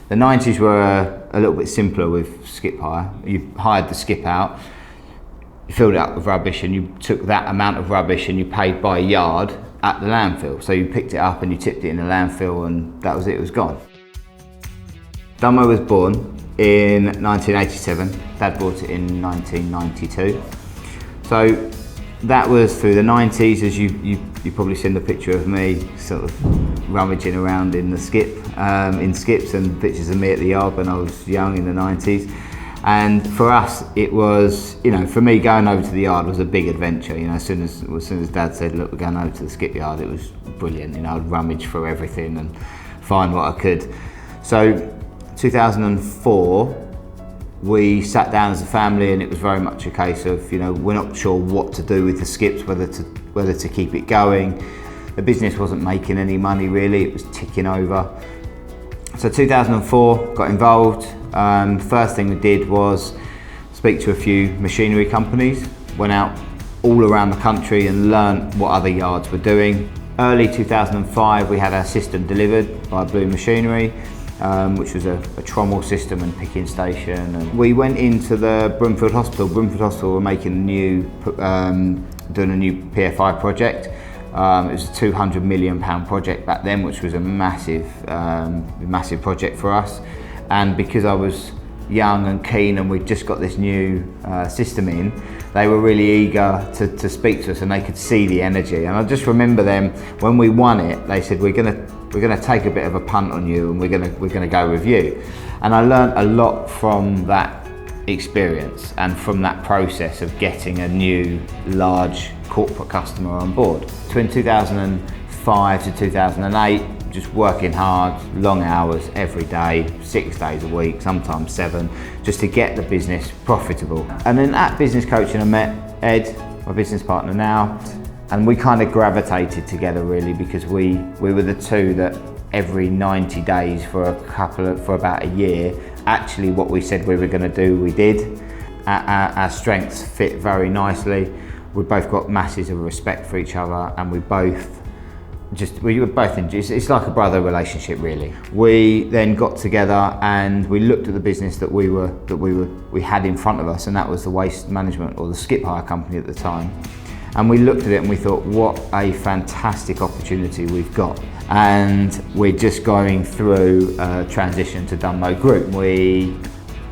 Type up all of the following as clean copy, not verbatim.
The 90s were a little bit simpler with skip hire. You hired the skip out, you filled it up with rubbish, and you took that amount of rubbish and you paid by yard at the landfill. So you picked it up and you tipped it in the landfill, and that was it, it was gone. Dunmow was born in 1987. Dad bought it in 1992. So that was through the 90s, as you've probably seen the picture of me sort of rummaging around in the skip, in skips, and pictures of me at the yard when I was young in the 90s. And for us, it was, you know, for me, going over to the yard was a big adventure. You know, as soon as Dad said, look, we're going over to the skip yard, it was brilliant. You know, I'd rummage through everything and find what I could. So 2004, we sat down as a family, and it was very much a case of, you know, we're not sure what to do with the skips, whether to keep it going. The business wasn't making any money really, it was ticking over. So 2004, got involved. First thing we did was speak to a few machinery companies, went out all around the country and learned what other yards were doing. Early 2005, we had our system delivered by Blue Machinery, which was a trommel system and picking station. And we went into the Broomfield Hospital. Broomfield Hospital were making doing a new PFI project. It was a £200 million project back then, which was a massive project for us. And because I was young and keen and we'd just got this new system in, they were really eager to speak to us, and they could see the energy. And I just remember them, when we won it, they said, we're gonna take a bit of a punt on you, and we're gonna go with you. And I learned a lot from that experience and from that process of getting a new large corporate customer on board. Between 2005 to 2008, just working hard, long hours every day, 6 days a week, sometimes 7, just to get the business profitable. And then at business coaching, I met Ed, my business partner now, and we kind of gravitated together really, because we were the two that every 90 days for about a year, actually what we said we were going to do, we did. Our strengths fit very nicely. We both got masses of respect for each other, and we were both it's like a brother relationship really. We then got together and we looked at the business that we had in front of us, and that was the waste management, or the skip hire company at the time. And we looked at it and we thought, what a fantastic opportunity we've got. And we're just going through a transition to Dunmow Group. We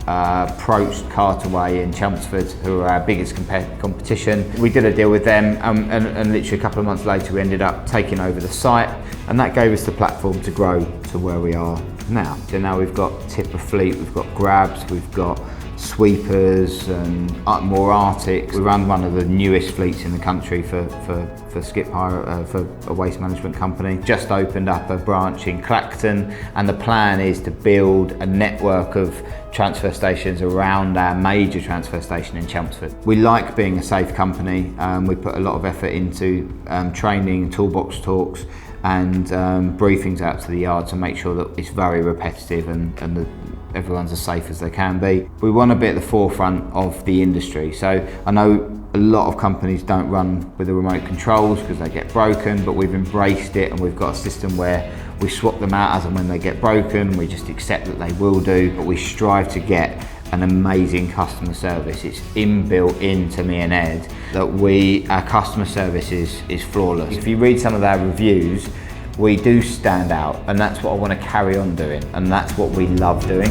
approached Cartaway in Chelmsford, who are our biggest competition. We did a deal with them, and literally a couple of months later we ended up taking over the site, and that gave us the platform to grow to where we are now. So now we've got tipper fleet, we've got grabs, we've got sweepers and more Arctics. We run one of the newest fleets in the country for skip hire, for a waste management company. Just opened up a branch in Clacton, and the plan is to build a network of transfer stations around our major transfer station in Chelmsford. We like being a safe company. We put a lot of effort into training, toolbox talks, and briefings out to the yard to make sure that it's very repetitive and that everyone's as safe as they can be. We want to be at the forefront of the industry. So I know a lot of companies don't run with the remote controls because they get broken, but we've embraced it, and we've got a system where we swap them out as and when they get broken. We just accept that they will do, but we strive to get an amazing customer service. It's inbuilt into me and Ed that our customer service is flawless. If you read some of our reviews, we do stand out, and that's what I want to carry on doing, and that's what we love doing.